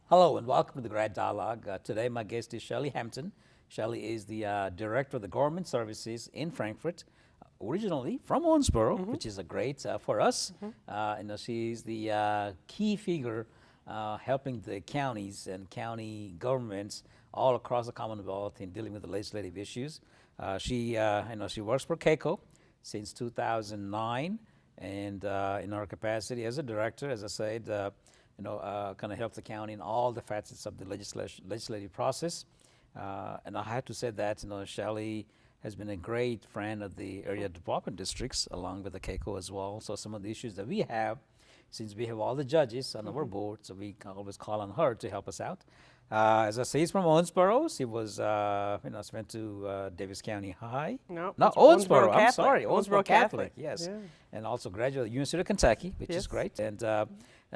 Hello and welcome to the Grad Dialogue. Today my guest is Shelby Hampton. Shelly is the Director of the Government Services in Frankfurt, originally from Owensboro, which is a great for us. She's the key figure helping the counties and county governments all across the Commonwealth in dealing with the legislative issues. She works for Keiko since 2009, and in her capacity as a director, as I said, kind of help the county in all the facets of the legislative process. And I have to say that, Shelly has been a great friend of the area development districts, along with the Keiko as well. So some of the issues that we have, since we have all the judges on our board, so we can always call on her to help us out. As I say, he's from Owensboro. He was, went to Davis County High. No, Owensboro. I'm Catholic. sorry, Owensboro Catholic. Catholic. Yes, Yeah. and also graduated University of Kentucky, which is Yes. great. And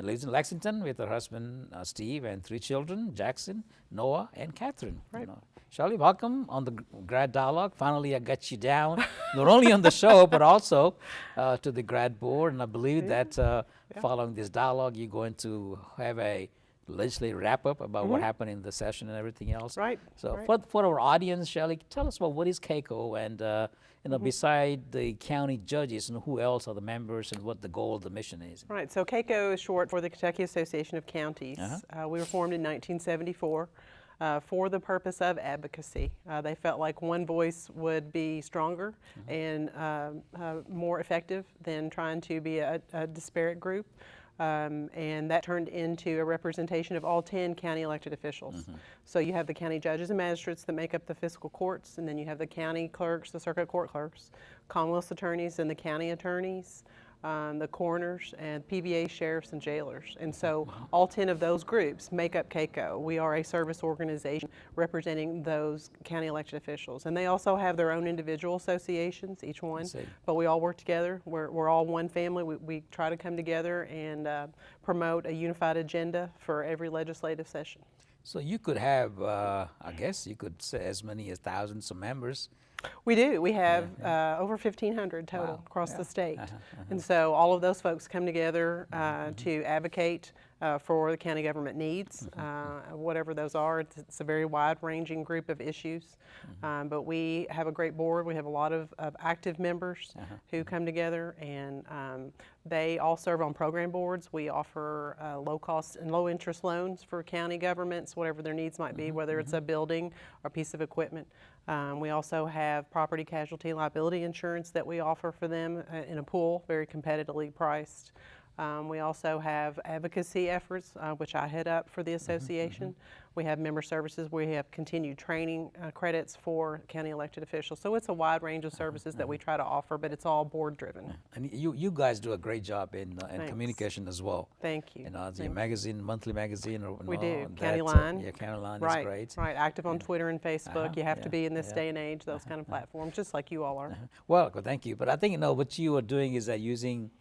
lives in Lexington with her husband Steve and 3 children: Jackson, Noah, and Catherine. Right. Shelly, welcome on the Grad Dialogue. Finally, I got you down, not only on the show, but also to the Grad Board. And I believe that following this dialogue, you're going to have a legislative wrap-up about what happened in the session and everything else. Right. So right. for our audience, Shelly, tell us about what is Keiko, and beside the county judges, and who else are the members, and what the goal of the mission is. Right. So Keiko is short for the Kentucky Association of Counties. We were formed in 1974. For the purpose of advocacy. They felt like one voice would be stronger and more effective than trying to be a disparate group. And that turned into a representation of all 10 county elected officials. So you have the county judges and magistrates that make up the fiscal courts, and then you have the county clerks, the circuit court clerks, Commonwealth's attorneys and the county attorneys, the coroners, and PVA sheriffs and jailers. And so all 10 of those groups make up Keiko. We are a service organization representing those county elected officials. And they also have their own individual associations, each one, but we all work together. We're all one family. We try to come together and promote a unified agenda for every legislative session. So you could have, I guess you could say as many as thousands of members. We do. We have over 1,500 total across the state. And so all of those folks come together to advocate for the county government needs, whatever those are. It's a very wide-ranging group of issues. But we have a great board. We have a lot of active members who come together, and they all serve on program boards. We offer low-cost and low-interest loans for county governments, whatever their needs might be, whether it's a building or a piece of equipment. We also have property casualty liability insurance that we offer for them in a pool, very competitively priced. We also have advocacy efforts, which I head up for the association. We have member services. We have continued training credits for county elected officials. So it's a wide range of services that we try to offer, but it's all board driven. And you guys do a great job in communication as well. Thank you. The magazine, monthly magazine. We do. County Line. County Line Right, is great. right. Active on Twitter and Facebook. You have to be in this day and age, those kind of platforms, just like you all are. Well, thank you. But I think, what you are doing is that using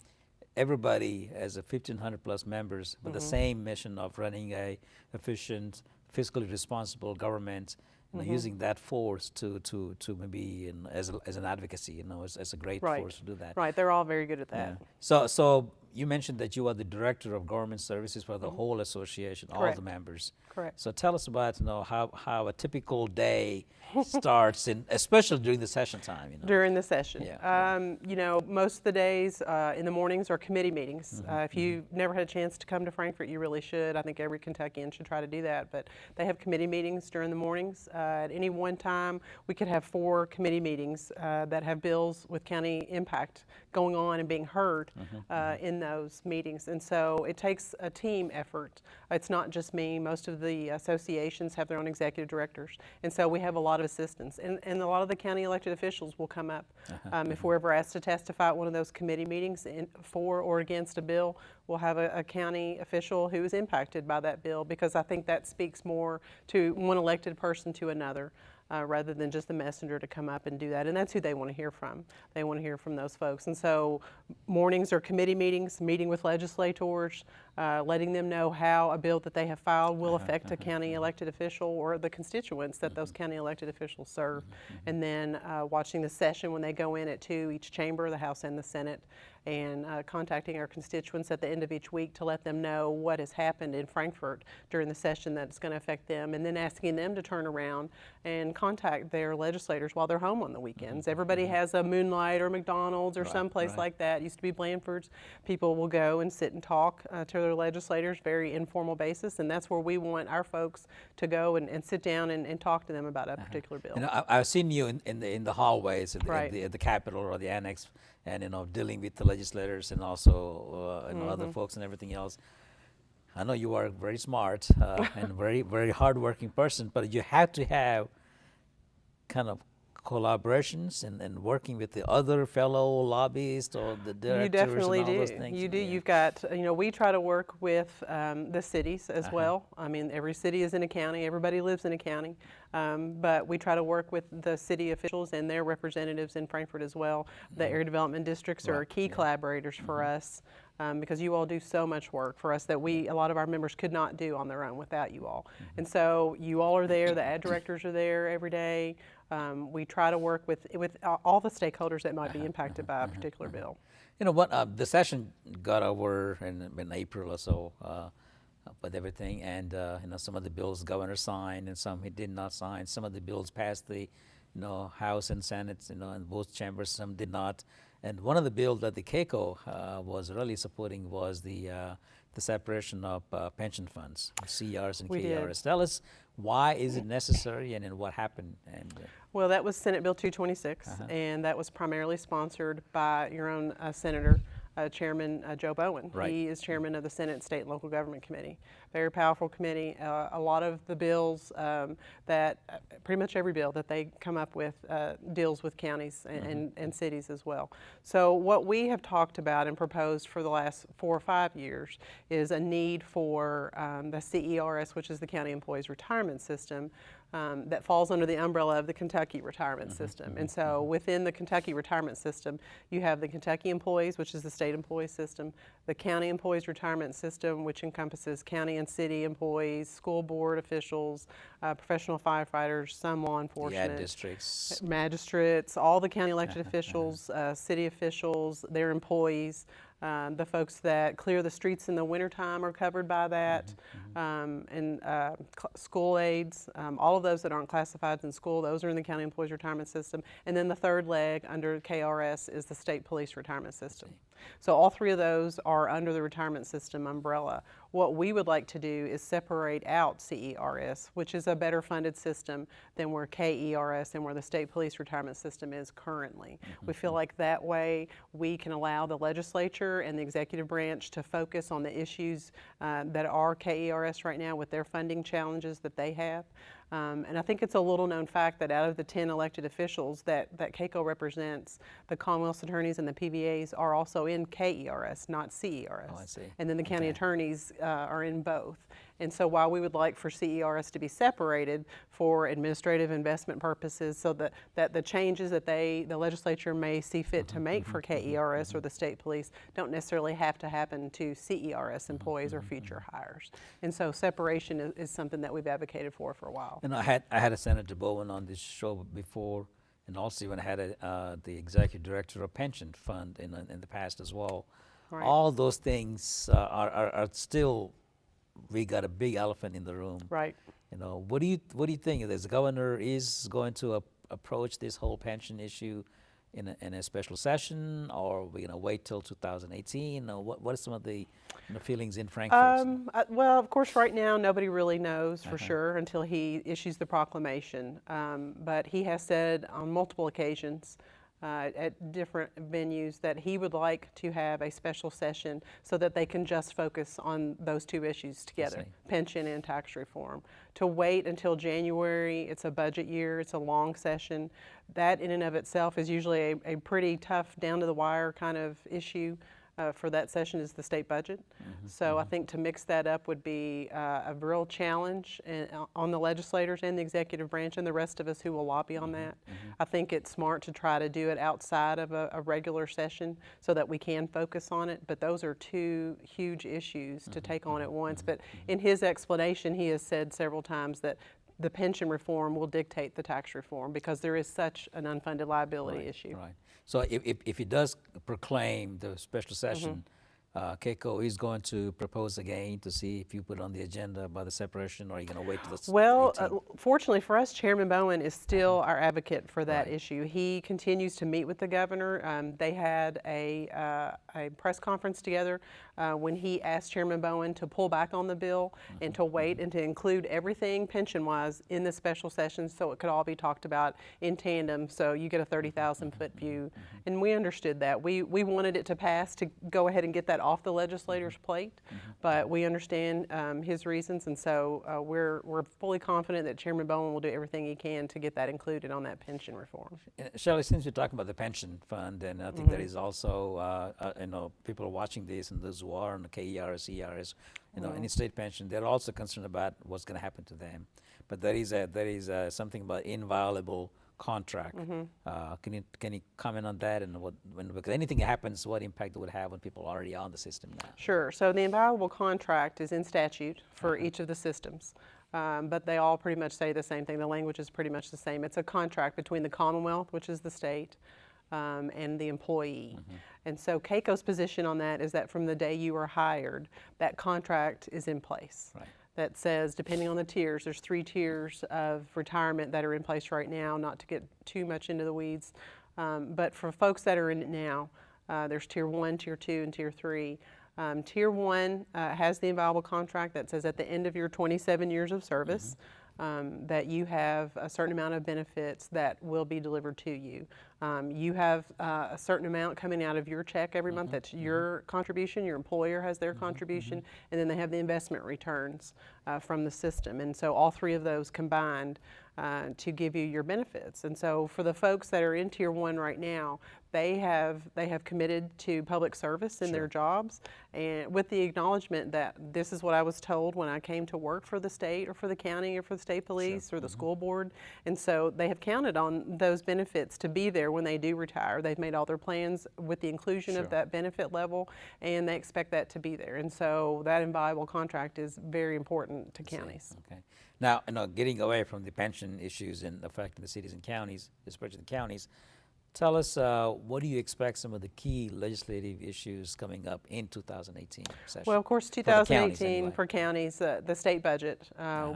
everybody as a 1,500 plus members with the same mission of running a efficient, fiscally responsible government, using that force to maybe as an advocacy, as a great force to do that. Right, they're all very good at that. So you mentioned that you are the director of government services for the whole association, all the members. Correct. So tell us about how a typical day starts, especially during the session time. During the session. Most of the days in the mornings are committee meetings. If you've never had a chance to come to Frankfurt, you really should. I think every Kentuckian should try to do that. But they have committee meetings during the mornings. At any one time, we could have 4 committee meetings that have bills with county impact going on and being heard in those meetings. And so it takes a team effort. It's not just me. Most of the associations have their own executive directors. And so we have a lot of assistance. And a lot of the county elected officials will come up. If we're ever asked to testify at one of those committee meetings for or against a bill, we'll have a county official who is impacted by that bill, because I think that speaks more to one elected person to another. Rather than just the messenger to come up and do that. And that's who they want to hear from. They want to hear from those folks. And so mornings are committee meetings, meeting with legislators, letting them know how a bill that they have filed will affect a county elected official or the constituents that those county elected officials serve. And then watching the session when they go in at 2, each chamber, the House and the Senate, and contacting our constituents at the end of each week to let them know what has happened in Frankfort during the session that's going to affect them, and then asking them to turn around and contact their legislators while they're home on the weekends. Everybody has a Moonlight or McDonald's or someplace like that. It used to be Blandford's. People will go and sit and talk to their legislators, very informal basis, and that's where we want our folks to go and sit down and talk to them about a particular bill. You know, I've seen you in the hallways at Right. the Capitol or the Annex, and dealing with the legislators and also other folks and everything else. I know you are very smart and very hardworking person, but you have to have kind of collaborations and working with the other fellow lobbyists or the directors. You definitely and all do. those things. You do. Yeah. You've got, we try to work with the cities as well. I mean, every city is in a county. Everybody lives in a county. But we try to work with the city officials and their representatives in Frankfort as well. The area development districts are key collaborators for us. Because you all do so much work for us that a lot of our members could not do on their own without you all. And so you all are there, the ad directors are there every day. We try to work with all the stakeholders that might be impacted by a particular bill. You know what? The session got over in April or so with everything, and some of the bills the governor signed, and some he did not sign. Some of the bills passed the House and Senate, in both chambers. Some did not. And one of the bills that the Keiko was really supporting was the separation of pension funds, CRs and We did. KRs. Tell us, why is it necessary, and then what happened? And Well, that was Senate Bill 226, and that was primarily sponsored by your own senator, Chairman Joe Bowen. Right. He is chairman of the Senate State and Local Government Committee. Very powerful committee. A lot of the bills pretty much every bill that they come up with deals with counties and cities as well. So what we have talked about and proposed for the last 4 or 5 years is a need for the CERS, which is the County Employees Retirement System, that falls under the umbrella of the Kentucky Retirement System. And so within the Kentucky Retirement System, you have the Kentucky Employees, which is the state employee system, the County Employees Retirement System, which encompasses county and city employees, school board officials, professional firefighters, some law enforcement, the ad districts. magistrates, all the county elected officials, city officials, their employees. The folks that clear the streets in the wintertime are covered by that, and school aides, all of those that aren't classified in school, those are in the County Employees Retirement System. And then the third leg under KRS is the State Police Retirement System. So all 3 of those are under the retirement system umbrella. What we would like to do is separate out CERS, which is a better funded system than where KERS and where the State Police Retirement System is currently. We feel like that way we can allow the legislature and the executive branch to focus on the issues that are KERS right now with their funding challenges that they have. And I think it's a little known fact that out of the 10 elected officials that Keiko represents, the Commonwealth's attorneys and the PVAs are also in KERS, not CERS. Oh, I see. And then the county attorneys are in both. And so while we would like for CERS to be separated for administrative investment purposes so that the changes that the legislature may see fit to make for KERS or the state police don't necessarily have to happen to CERS employees or future hires. And so separation is something that we've advocated for a while. And I had a Senator Bowen on this show before, and also when I had the executive director of pension fund in the past as well. Right. All those things are still, we got a big elephant in the room. Right. What do you think? Is the governor is going to approach this whole pension issue in a special session, or are we going to wait till 2018? What are some of the feelings in Frankfurt? Well, of course, right now nobody really knows for sure until he issues the proclamation. But he has said on multiple occasions at different venues that he would like to have a special session so that they can just focus on those 2 issues together, pension and tax reform. To wait until January, it's a budget year, it's a long session. That in and of itself is usually a pretty tough, down to the wire kind of issue. for that session is the state budget. So I think to mix that up would be a real challenge on the legislators and the executive branch and the rest of us who will lobby on that. I think it's smart to try to do it outside of a regular session so that we can focus on it, but those are two huge issues to take on at once. But in his explanation, he has said several times that the pension reform will dictate the tax reform because there is such an unfunded liability issue. Right. So if he does proclaim the special session, Keiko is going to propose again to see if you put it on the agenda by the separation, or are you going to wait till the Well, 18th? fortunately for us, Chairman Bowen is still our advocate for that issue. He continues to meet with the governor. They had a press conference together when he asked Chairman Bowen to pull back on the bill and to wait and to include everything pension-wise in the special session so it could all be talked about in tandem so you get a 30,000-foot view. And we understood that. We wanted it to pass to go ahead and get that off the legislator's plate, but we understand his reasons, and so we're fully confident that Chairman Bowen will do everything he can to get that included on that pension reform. Shellie, since you're talking about the pension fund, and I think there is also, people are watching this, and those who are on the KERS, ERS, any state pension, they're also concerned about what's going to happen to them. But there is something about inviolable contract. Can you comment on that, and because anything happens, what impact it would have on people already on the system now? Sure. So the inviolable contract is in statute for each of the systems. But they all pretty much say the same thing. The language is pretty much the same. It's a contract between the Commonwealth, which is the state, and the employee. And so Keiko's position on that is that from the day you are hired, that contract is in place. Right. That says, depending on the tiers, there's 3 tiers of retirement that are in place right now, not to get too much into the weeds. But for folks that are in it now, there's Tier 1, Tier 2, and Tier 3. Tier 1 has the inviolable contract that says at the end of your 27 years of service, that you have a certain amount of benefits that will be delivered to you. You have a certain amount coming out of your check every month. That's your contribution. Your employer has their contribution, and then they have the investment returns from the system. And so all 3 of those combined to give you your benefits. And so for the folks that are in Tier 1 right now, they have committed to public service in their jobs, and with the acknowledgement that this is what I was told when I came to work for the state or for the county or for the state police or the school board. And so they have counted on those benefits to be there when they do retire. They've made all their plans with the inclusion of that benefit level, and they expect that to be there. And so that inviolable contract is very important to counties. Okay. Now, getting away from the pension issues and affecting the cities and counties, especially the counties, tell us, what do you expect some of the key legislative issues coming up in 2018 session? Well, of course, 2018 for counties, the state budget.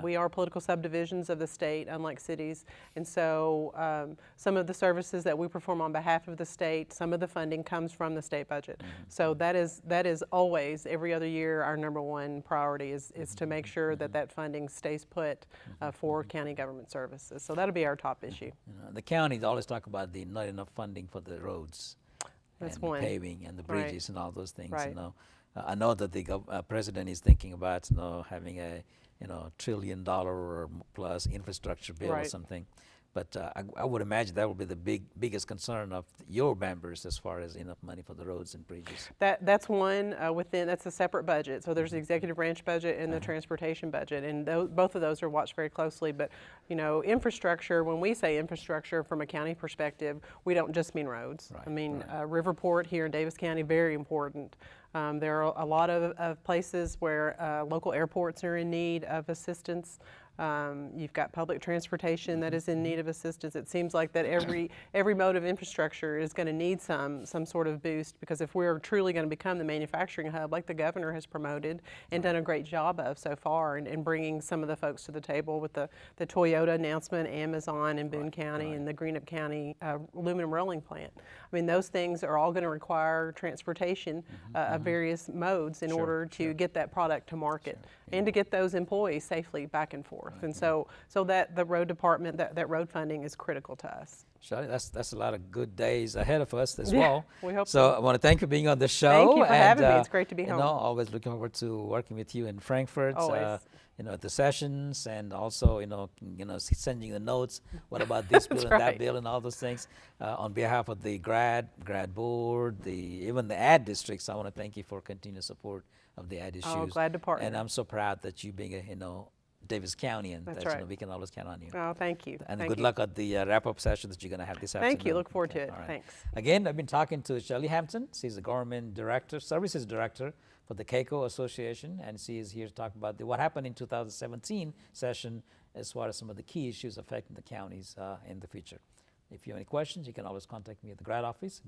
We are political subdivisions of the state, unlike cities. And so some of the services that we perform on behalf of the state, some of the funding comes from the state budget. So that is always, every other year, our #1 priority is to make sure that that funding stays put for county government services. So that'll be our top issue. The counties always talk about the not enough funding for the roads, that's and one. The paving and the bridges and all those things. Right. I know that the president is thinking about having a $1 trillion or plus infrastructure bill or something. But I would imagine that will be the biggest concern of your members as far as enough money for the roads and bridges. That's one that's a separate budget. So there's the executive branch budget and the transportation budget, and both of those are watched very closely. But infrastructure, when we say infrastructure from a county perspective, we don't just mean roads. Right, I mean Riverport here in Davis County, very important. There are a lot of places where local airports are in need of assistance. You've got public transportation that is in need of assistance. It seems like that every mode of infrastructure is going to need some sort of boost, because if we're truly going to become the manufacturing hub, like the governor has promoted and done a great job of so far, and bringing some of the folks to the table with the Toyota announcement, Amazon in Boone County, and the Greenup County aluminum rolling plant. I mean, those things are all going to require transportation of various modes in order to get that product to market and to get those employees safely back and forth. And so that the road department, that road funding is critical to us. Shelly, that's a lot of good days ahead of us as Yeah, well. we hope So so. I want to thank you for being on the show. Thank you for and, having me. It's great to be you home. know, always looking forward to working with you in Frankfurt. Always. You know, at the sessions, and also, sending the notes. What about this bill and that right. bill and all those things? On behalf of the grad board, even the ad districts, I want to thank you for continued support of the ad issues. Oh, glad to partner. And I'm so proud that you being a Davis County, and That's that right. we can always count on you. Oh, thank you. And Thank good you. luck at the wrap-up session that you're going to have this afternoon. Thank you. Look forward to it. All right. Thanks. Again, I've been talking to Shelby Hampton. She's the government director, services director for the Keiko Association, and she is here to talk about what happened in 2017 session as far as some of the key issues affecting the counties in the future. If you have any questions, you can always contact me at the grad office,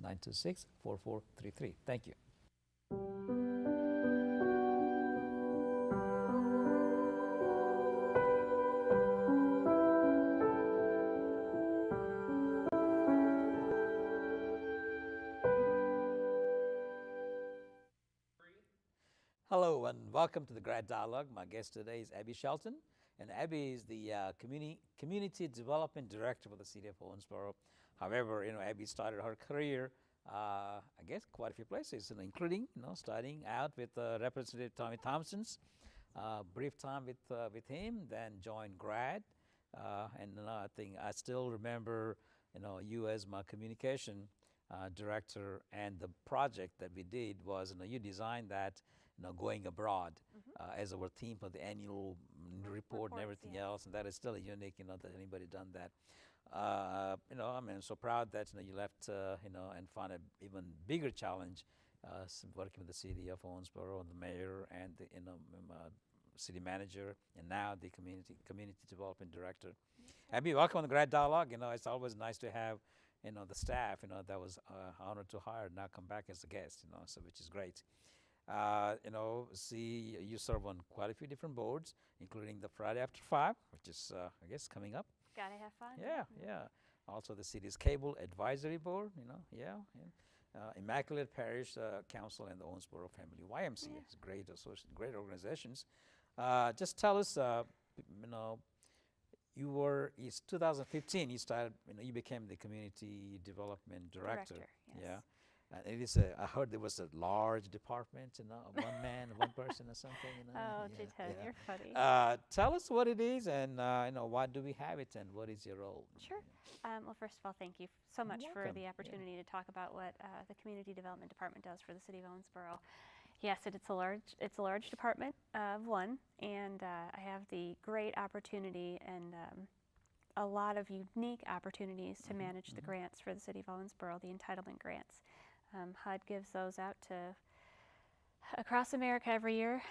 926-4433. Thank you. Hello and welcome to the Grad Dialogue. My guest today is Abby Shelton, and Abby is the Community Development Director for the City of Owensboro. However, Abby started her career, I guess, quite a few places, including, starting out with Representative Tommy Thompson's brief time with him, then joined Grad, and I think I still remember, you as my communication director, and the project that we did was, you designed that. Going abroad as our theme for the annual report and everything else, and that is still a unique, that anybody done that. I'm so proud that you left, and found an even bigger challenge, working with the city of Owensboro and the mayor and the city manager, and now the community development director. Abby, welcome on the Grad Dialogue. It's always nice to have, the staff, that was honored to hire now come back as a guest, so which is great. See, you serve on quite a few different boards, including the Friday After 5, which is, I guess, coming up. Gotta have fun. Yeah. Also, the city's Cable Advisory Board, Immaculate Parish Council and the Owensboro Family YMCA. Yeah. It's great organizations. Just tell us, it's 2015, you started, you became the Community Development Director. Yes. Yeah. And it is I heard there was a large department, one man, one person or something. Oh, Jitan, you're funny. Tell us what it is, and why do we have it, and what is your role? Sure. Well, first of all, thank you so much for welcome. the opportunity to talk about what the Community Development Department does for the City of Owensboro. Yes, it's a large department of one, and I have the great opportunity and a lot of unique opportunities to manage the grants for the City of Owensboro, the entitlement grants. HUD gives those out to across America every year,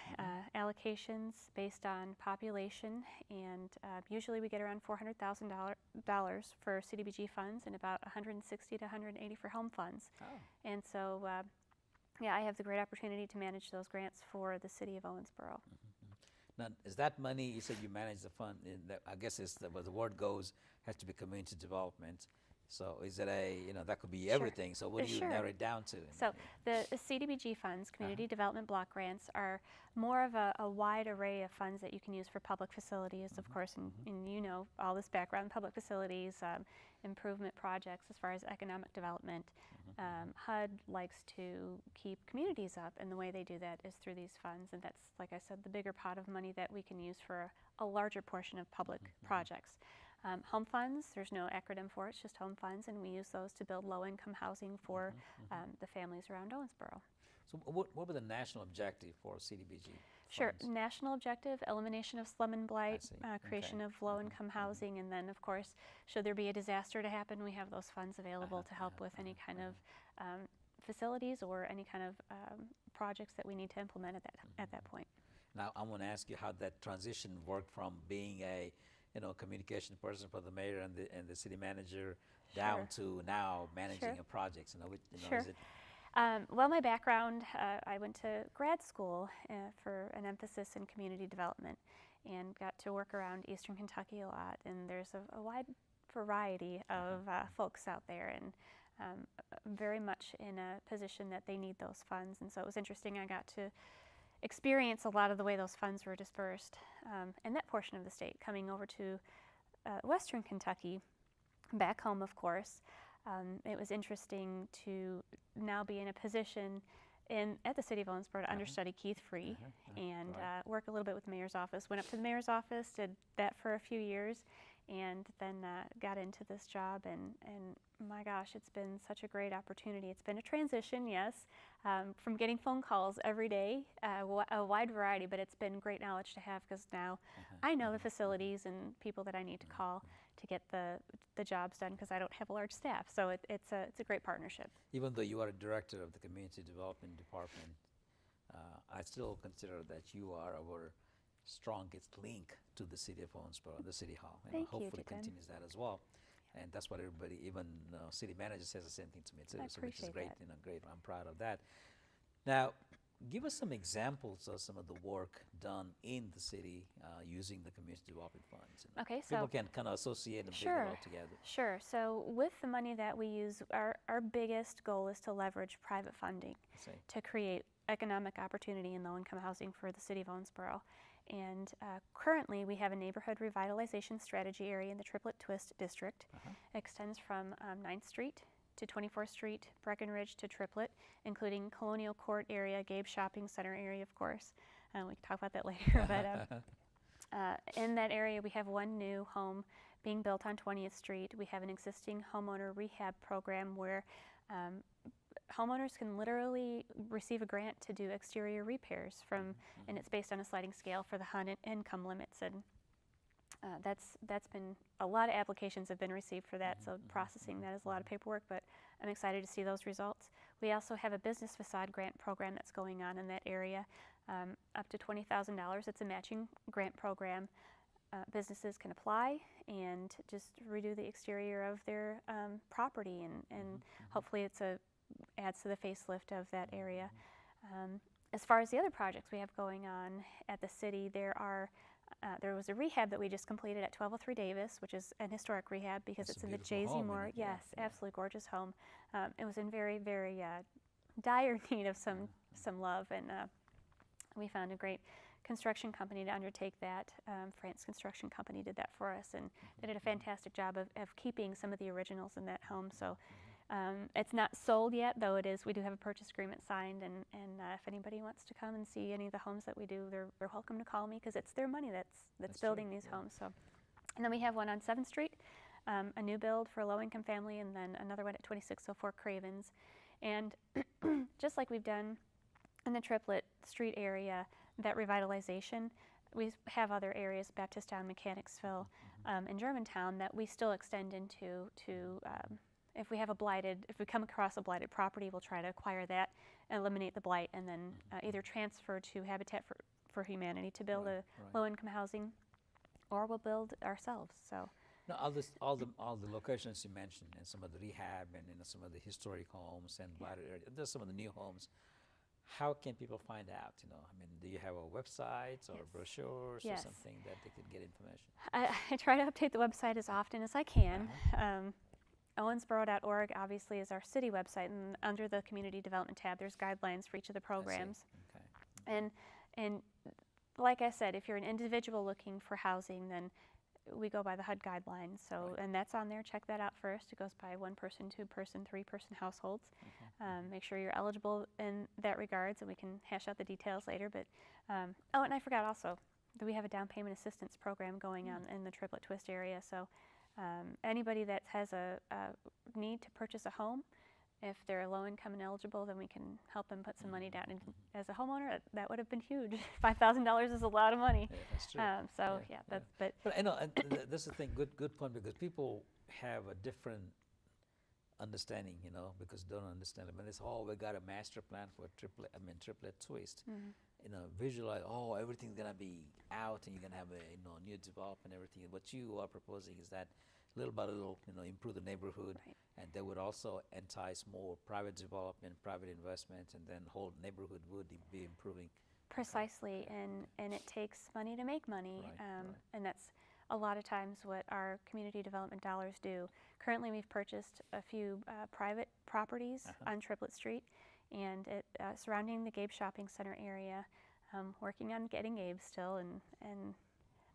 allocations based on population, and usually we get around $400,000 for CDBG funds and about $160 to $180 for home funds. Oh. And so, I have the great opportunity to manage those grants for the City of Owensboro. Now, is that money, you said you manage the fund, I guess where the word goes, has to be community development. So is it that could be everything, so what do you narrow it down to? So the CDBG funds, Community Development Block Grants, are more of a wide array of funds that you can use for public facilities, of course, and all this background, public facilities, improvement projects as far as economic development. HUD likes to keep communities up, and the way they do that is through these funds, and that's, like I said, the bigger pot of money that we can use for a larger portion of public projects. Home funds, there's no acronym for it, it's just home funds, and we use those to build low-income housing for the families around Owensboro. So what would the national objective for CDBG? Sure. funds? National objective, elimination of slum and blight, see. creation Okay. of low-income housing, and then, of course, should there be a disaster to happen, we have those funds available to help with any kind of facilities or any kind of projects that we need to implement at that point. Now, I want to ask you how that transition worked from being a communication person for the mayor and the city manager down to now managing a project. Sure. Is it Well, my background, I went to grad school for an emphasis in community development and got to work around Eastern Kentucky a lot. And there's a wide variety of folks out there, and very much in a position that they need those funds. And so it was interesting. I got to experience a lot of the way those funds were dispersed in that portion of the state. Coming over to Western Kentucky, back home, of course. It was interesting to now be in a position at the City of Owensboro to understudy Keith Free and work a little bit with the mayor's office. Went up to the mayor's office, did that for a few years, and then got into this job. And my gosh, it's been such a great opportunity. It's been a transition, yes, from getting phone calls every day, a wide variety, but it's been great knowledge to have because now I know the facilities and people that I need to call to get the jobs done because I don't have a large staff. So it's a great partnership. Even though you are a director of the Community Development Department, I still consider that you are our strongest link to the City of Owensboro, the City Hall. Thank you, hopefully Dickon. continues that as well. And that's what everybody, even city manager says the same thing to me too, I so which is appreciate great, that. great. I'm proud of that. Now, give us some examples of some of the work done in the city using the community development funds. Okay, People so can kind of associate and Sure. bring it all together. Sure. So with the money that we use, our biggest goal is to leverage private funding I see. to create economic opportunity in low-income housing for the City of Owensboro. And currently, we have a neighborhood revitalization strategy area in the Triplet Twist District. It extends from 9th Street to 24th Street, Breckenridge to Triplet, including Colonial Court area, Gabes Shopping Center area, of course. We can talk about that later. But in that area, we have one new home being built on 20th Street. We have an existing homeowner rehab program where homeowners can literally receive a grant to do exterior repairs and it's based on a sliding scale for the HUD income limits. And that's been, a lot of applications have been received for that, so processing that is a lot of paperwork, but I'm excited to see those results. We also have a business facade grant program that's going on in that area, up to $20,000. It's a matching grant program. Businesses can apply and just redo the exterior of their property, and hopefully adds to the facelift of that area. As far as the other projects we have going on at the city, there was a rehab that we just completed at 1203 Davis, which is an historic rehab because That's it's a in the beautiful Jay-Z home, Moore. isn't it? Yes, Yeah. absolutely gorgeous home. It was in very, very dire need of some love, and we found a great construction company to undertake that. France Construction Company did that for us, and they did a fantastic job of keeping some of the originals in that home. So it's not sold yet, though it is. We do have a purchase agreement signed, and if anybody wants to come and see any of the homes that we do, they're welcome to call me because it's their money that's building these homes. So, and then we have one on 7th Street, a new build for a low-income family, and then another one at 2604 Cravens. And just like we've done in the Triplet Street area, that revitalization, we have other areas, Baptistown, Mechanicsville, and Germantown, that we still extend into if we come across a blighted property, we'll try to acquire that, eliminate the blight, and then either transfer to Habitat for Humanity to build low-income housing, or we'll build ourselves. So. Now, all the locations you mentioned, and some of the rehab, and some of the historic homes and blighted areas, there's some of the new homes. How can people find out? I mean, do you have a website or brochures or something that they could get information? I try to update the website as often as I can. Owensboro.org obviously is our city website, and under the community development tab, there's guidelines for each of the programs. Okay. And like I said, if you're an individual looking for housing, then we go by the HUD guidelines. So, and that's on there. Check that out first. It goes by 1-person, 2-person, 3-person households. Make sure you're eligible in that regards, and we can hash out the details later. But oh, and I forgot also that we have a down payment assistance program going on in the Triplet Twist area. So anybody that has a need to purchase a home, if they're low income and eligible, then we can help them put some money down. And as a homeowner, that would have been huge. $5,000 is a lot of money. Yeah, that's true. But I know, and this is the thing. Good point, because people have a different understanding, because they don't understand it. But it's we got a master plan for Triplet Twist. Visualize, everything's gonna be out, and you're gonna have a new development, everything. What you are proposing is that little by little, improve the neighborhood, and that would also entice more private development, private investment, and then whole neighborhood would be improving. Precisely, and it takes money to make money, and that's a lot of times what our community development dollars do. Currently, we've purchased a few private properties on Triplet Street, and surrounding the Gabes Shopping Center area. Working on getting Gabes still, and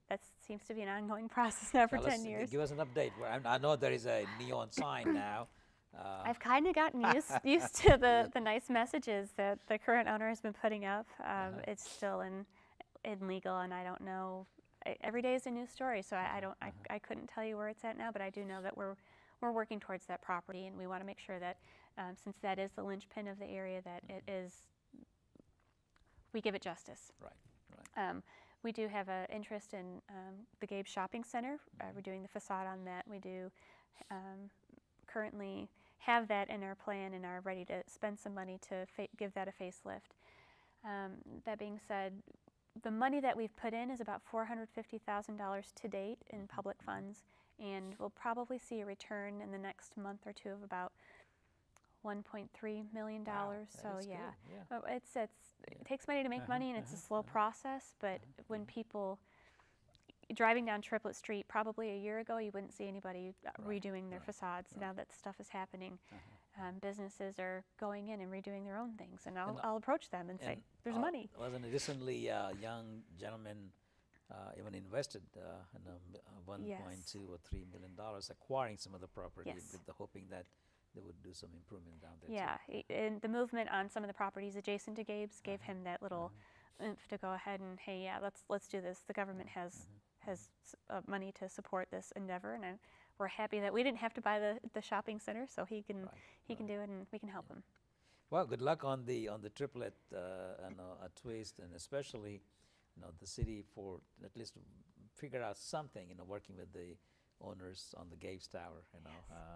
that seems to be an ongoing process now for Now 10 years. Give us an update. I know there is a neon sign now. I've kind of gotten used to the nice messages that the current owner has been putting up. It's still in legal, and I don't know. Every day is a new story, so I couldn't tell you where it's at now, but I do know that we're working towards that property, and we want to make sure that since that is the linchpin of the area, that we give it justice. Right. We do have an interest in the Gabes Shopping Center. We're doing the facade on that. We do currently have that in our plan and are ready to spend some money to give that a facelift. That being said, the money that we've put in is about $450,000 to date in public funds, and we'll probably see a return in the next month or two of about $1.3 million. Wow, So that is yeah, good, yeah. It takes money to make money, and it's a slow process. But when people driving down Triplet Street, probably a year ago, you wouldn't see anybody redoing their facades. Now that stuff is happening, businesses are going in and redoing their own things, and I'll approach them and say, "There's money." Wasn't it recently a young gentleman even invested $1.2 or $3 million acquiring some of the property with the hoping that they would do some improvement down there. Yeah, and the movement on some of the properties adjacent to Gabes gave him that little oomph to go ahead and, hey, yeah, let's do this. The government has money to support this endeavor, and we're happy that we didn't have to buy the shopping center, so he can do it, and we can help him. Well, good luck on the triplet twist, and especially the city for at least figure out something. Working with the owners on the Gabes Tower.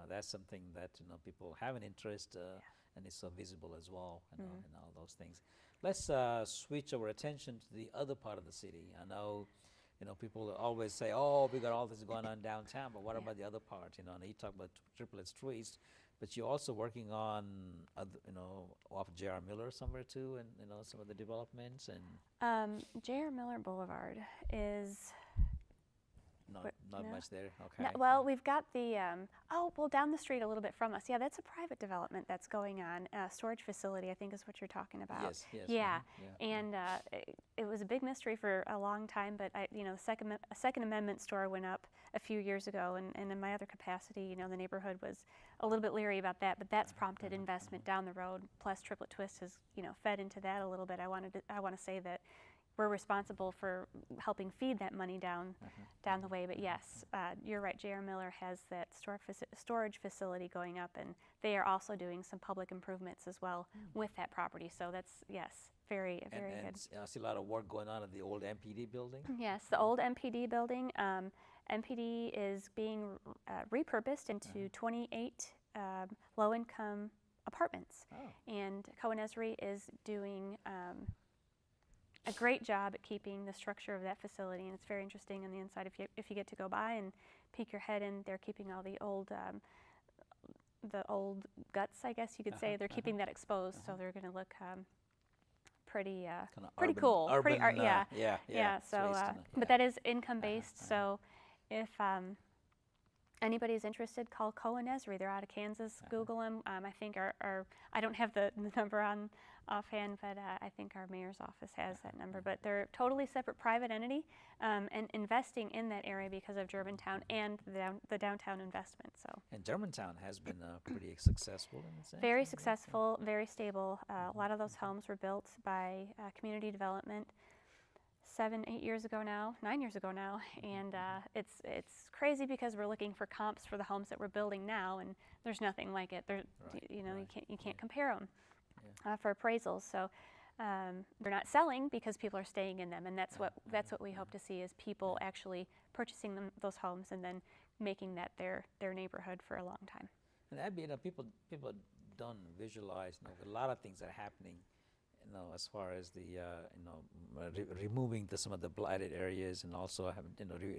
That's something that people have an interest, and it's so visible as well. And all those things. Let's switch our attention to the other part of the city. I know. People always say, "Oh, we got all this going on downtown," but what about the other part? And you talk about triplets twist, but you're also working on, off J.R. Miller somewhere too, and some of the developments and. J.R. Miller Boulevard is. Not much there. Okay. No, well, we've got the down the street a little bit from us. Yeah, that's a private development that's going on. Storage facility, I think, is what you're talking about. Yes. Yeah, and it was a big mystery for a long time. But the Second Amendment store went up a few years ago, and in my other capacity, the neighborhood was a little bit leery about that. But that's prompted investment down the road. Plus, Triplet Twist has fed into that a little bit. I want to say that. We're responsible for helping feed that money down the way. But yes, you're right. J.R. Miller has that storage facility going up, and they are also doing some public improvements as well with that property. So that's, very good. I see a lot of work going on at the old MPD building. Yes, the old MPD building. MPD is being repurposed into 28 low-income apartments. And Cohen Esri is doing a great job at keeping the structure of that facility, and it's very interesting on the inside. If you get to go by and peek your head in, they're keeping all the old guts, I guess you could say. They're keeping that exposed, so they're going to look pretty cool. Urban, So, but that is income based. So, if anybody's interested, call Cohen Esri. They're out of Kansas. Google them. I think I don't have the number on offhand, but I think our mayor's office has that number. But they're a totally separate private entity, and investing in that area because of Germantown and the downtown investment. So. And Germantown has been pretty successful in a sense. Very successful, very stable. A lot of those homes were built by community development 9 years ago now, and it's crazy because we're looking for comps for the homes that we're building now, and there's nothing like it. You can't compare them for appraisals. So they're not selling because people are staying in them, and that's what we hope to see is people actually purchasing those homes and then making that their neighborhood for a long time. And that'd be people don't visualize a lot of things that are happening. As far as the removing some of the blighted areas and also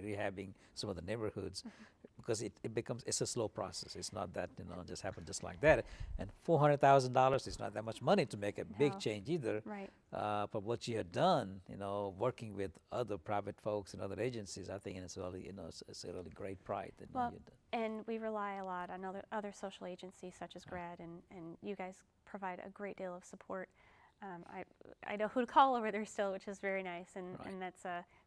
rehabbing some of the neighborhoods, because it's a slow process. It's not that just happen just like that. And $400,000 is not that much money to make a big change either. Right. But what you have done, working with other private folks and other agencies, I think it's really it's a really great pride that you've done. And we rely a lot on other social agencies such as GRAD, and you guys provide a great deal of support. I know who to call over there still, which is very nice, and, Right. and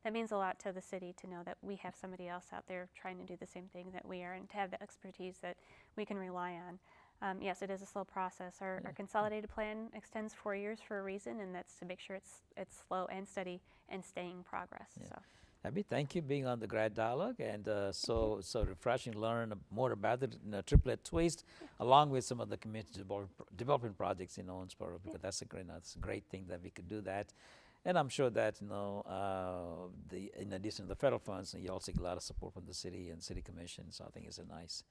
that means a lot to the city to know that we have somebody else out there trying to do the same thing that we are, and to have the expertise that we can rely on. Yes, it is a slow process. Our consolidated plan extends 4 years for a reason, and that's to make sure it's slow and steady and staying progress. Yeah. So. Abby, thank you being on the Grad Dialogue, and so refreshing to learn more about the triplet twist, along with some of the community development projects in Owensboro, because that's a great thing that we could do that. And I'm sure that in addition to the federal funds, you also get a lot of support from the city and city commission. So I think it's a nice.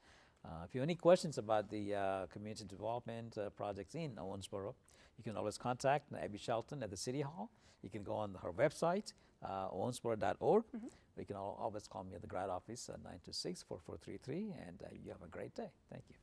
If you have any questions about the community development projects in Owensboro, you can always contact Abby Shelton at the City Hall. You can go on her website, owensboro.org. You can always call me at the grad office at 926-4433, and you have a great day. Thank you.